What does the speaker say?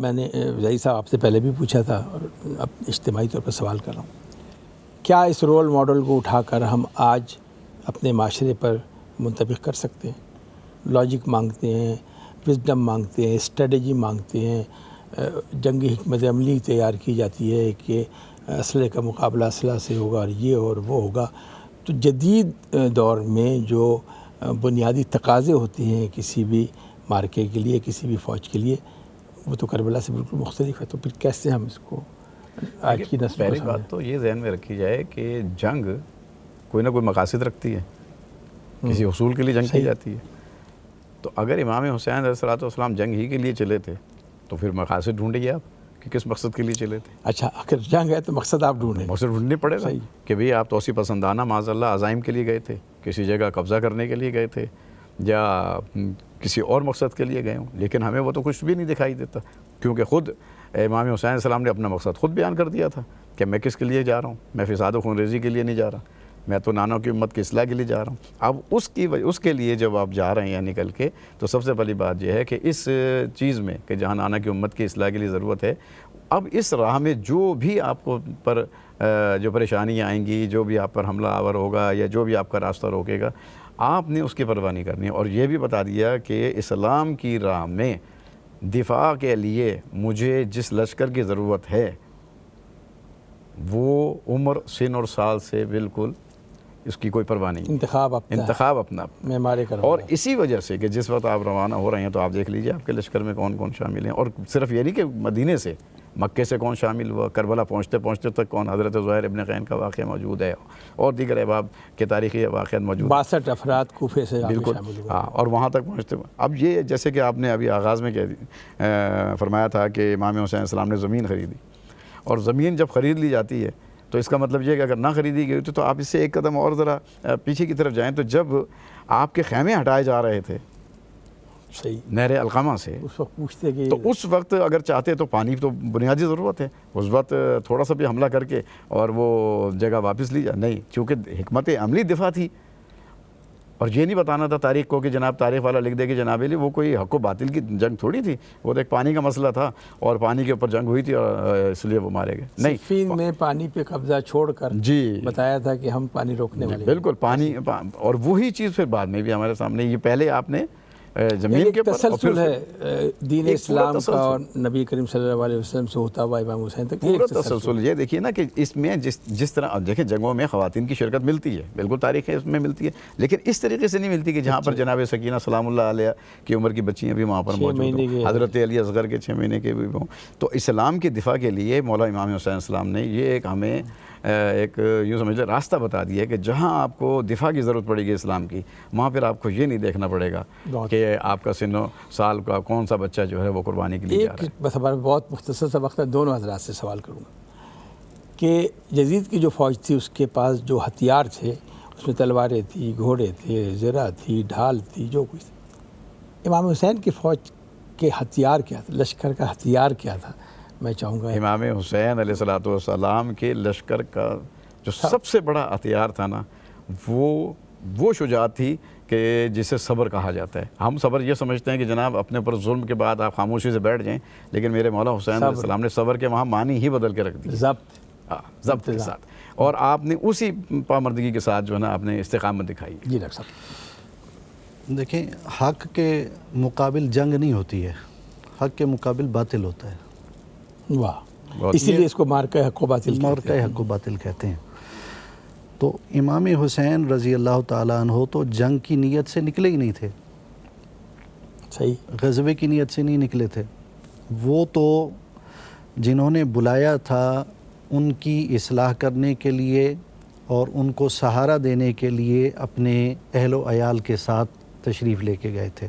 میں نے ظہیر صاحب آپ سے پہلے بھی پوچھا تھا اور اب اجتماعی طور پر سوال کر رہا ہوں، کیا اس رول ماڈل کو اٹھا کر ہم آج اپنے معاشرے پر منطبق کر سکتے ہیں؟ لاجک مانگتے ہیں، وزڈم مانگتے ہیں، اسٹریٹجی مانگتے ہیں، جنگی حکمت عملی تیار کی جاتی ہے کہ اسلحے کا مقابلہ اسلحہ سے ہوگا اور یہ اور وہ ہوگا۔ تو جدید دور میں جو بنیادی تقاضے ہوتے ہیں کسی بھی مارکے کے لیے، کسی بھی فوج کے لیے، وہ تو کربلا سے بالکل مختلف ہے۔ تو پھر کیسے ہم اس کو آج کی نسل کو پہلی بات تو یہ ذہن میں رکھی جائے کہ جنگ کوئی نہ کوئی مقاصد رکھتی ہے، کسی حصول کے لیے جنگ کی جاتی ہے۔ تو اگر امام حسین علیہ السلام جنگ ہی کے لیے چلے تھے تو پھر مقاصد ڈھونڈیے آپ کہ کس مقصد کے لیے چلے تھے۔ اچھا، اگر جنگ ہے تو مقصد آپ ڈھونڈیں، مقصد ڈھونڈنے پڑے گا کہ بھئی آپ توسیع پسندانہ معاذ اللہ عزائم کے لیے گئے تھے، کسی جگہ قبضہ کرنے کے لیے گئے تھے، یا کسی اور مقصد کے لیے گئے ہوں، لیکن ہمیں وہ تو کچھ بھی نہیں دکھائی دیتا، کیونکہ خود امام حسین علیہ السلام نے اپنا مقصد خود بیان کر دیا تھا کہ میں کس کے لیے جا رہا ہوں، میں فساد و خون ریزی کے لیے نہیں جا رہا، میں تو نانوں کی امت کی اصلاح کے لیے جا رہا ہوں۔ اب اس کے لیے جب آپ جا رہے ہیں یعنی نکل کے، تو سب سے پہلی بات یہ ہے کہ اس چیز میں کہ جہاں نانا کی امت کی اصلاح کے لیے ضرورت ہے، اب اس راہ میں جو بھی آپ کو پر جو پریشانیاں آئیں گی، جو بھی آپ پر حملہ آور ہوگا یا جو بھی آپ کا راستہ روکے گا، آپ نے اس کی پرواہ نہیں کرنی۔ اور یہ بھی بتا دیا کہ اسلام کی راہ میں دفاع کے لیے مجھے جس لشکر کی ضرورت ہے وہ عمر، سن اور سال سے بالکل اس کی کوئی پرواہ نہیں، انتخاب اپنا معمار کرم۔ اور اسی وجہ سے کہ جس وقت آپ روانہ ہو رہے ہیں تو آپ دیکھ لیجئے آپ کے لشکر میں کون کون شامل ہیں، اور صرف یہ نہیں کہ مدینے سے، مکے سے کون شامل ہوا، کربلا پہنچتے پہنچتے تک کون، حضرت زہیر ابن قین کا واقعہ موجود ہے اور دیگر احباب کے تاریخی واقعات موجود ہیں۔ 62 افراد کوفے سے بالکل، شامل ہوئے، ہاں، اور وہاں تک پہنچتے ہوئے اب یہ جیسے کہ آپ نے ابھی آغاز میں فرمایا تھا کہ امام حسین علیہ السلام نے زمین خریدی، اور زمین جب خرید لی جاتی ہے تو اس کا مطلب یہ کہ اگر نہ خریدی گئی تو آپ اس سے ایک قدم اور ذرا پیچھے کی طرف جائیں، تو جب آپ کے خیمے ہٹائے جا رہے تھے صحیح، نہر القمہ سے، اس وقت پوچھتے کہ تو اس وقت اگر چاہتے تو پانی تو بنیادی ضرورت ہے، اس وقت تھوڑا سا بھی حملہ کر کے اور وہ جگہ واپس لی جائے، نہیں، چونکہ حکمت عملی دفاع تھی، اور یہ نہیں بتانا تھا تاریخ کو کہ جناب تاریخ والا لکھ دے کہ جناب علی وہ کوئی حق و باطل کی جنگ تھوڑی تھی، وہ تو ایک پانی کا مسئلہ تھا اور پانی کے اوپر جنگ ہوئی تھی اور اس لیے وہ مارے گئے۔ نہیں، صفین میں پانی پہ قبضہ چھوڑ کر جی بتایا تھا کہ ہم پانی روکنے والے ہیں۔ بالکل، پانی، اور وہی چیز پھر بعد میں بھی ہمارے سامنے، یہ پہلے آپ نے زمین کے تسلسل ہے دین اسلام کا اور نبی کریم صلی اللہ علیہ وسلم سے ہوتا ہوا امام حسین تک، پورا تسلسل۔ یہ دیکھیے نا کہ اس میں جس طرح دیکھیں جنگوں میں خواتین کی شرکت ملتی ہے، بالکل تاریخ ہے اس میں ملتی ہے، لیکن اس طریقے سے نہیں ملتی کہ جہاں پر جناب سکینہ سلام اللہ علیہ کی عمر کی بچیاں بھی وہاں پر موجود ہوں، حضرت علی اصغر کے 6 مہینے کے بھی ہوں۔ تو اسلام کی دفاع کے لیے مولا امام حسین السلام نے یہ ایک ہمیں ایک یوں سمجھ لیں راستہ بتا دیا ہے کہ جہاں آپ کو دفاع کی ضرورت پڑے گی اسلام کی، وہاں پھر آپ کو یہ نہیں دیکھنا پڑے گا کہ آپ کا سن و سال کا کون سا بچہ جو ہے وہ قربانی کے لیے جا رہا ہے۔ بس ہمارا بہت مختصر سا وقت ہے، دونوں حضرات سے سوال کروں گا کہ یزید کی جو فوج تھی اس کے پاس جو ہتھیار تھے اس میں تلواریں تھی، گھوڑے تھے، زرہ تھی، ڈھال تھی، جو کچھ تھی، امام حسین کی فوج کے ہتھیار کیا تھا، لشکر کا ہتھیار کیا تھا؟ میں چاہوں گا امام حسین علیہ السلام کے لشکر کا جو سب سے بڑا ہتھیار تھا نا، وہ شجاعت تھی کہ جسے صبر کہا جاتا ہے۔ ہم صبر یہ سمجھتے ہیں کہ جناب اپنے پر ظلم کے بعد آپ خاموشی سے بیٹھ جائیں، لیکن میرے مولا حسین علیہ السلام نے صبر کے وہاں معنی ہی بدل کے رکھ دی، ضبط کے ساتھ، اور آپ نے اسی پامردگی کے ساتھ جو ہے نا آپ نے استقامت دکھائی۔ جی ڈاکٹر صاحب، دیکھیں، حق کے مقابل جنگ نہیں ہوتی ہے، حق کے مقابل باطل ہوتا ہے۔ واہ، اسی لیے اس کو مارکہ حق و باطل کہتے ہیں۔ تو امام حسین رضی اللہ تعالیٰ عنہ تو جنگ کی نیت سے نکلے ہی نہیں تھے، صحیح، غزوے کی نیت سے نہیں نکلے تھے، وہ تو جنہوں نے بلایا تھا ان کی اصلاح کرنے کے لیے اور ان کو سہارا دینے کے لیے اپنے اہل و عیال کے ساتھ تشریف لے کے گئے تھے۔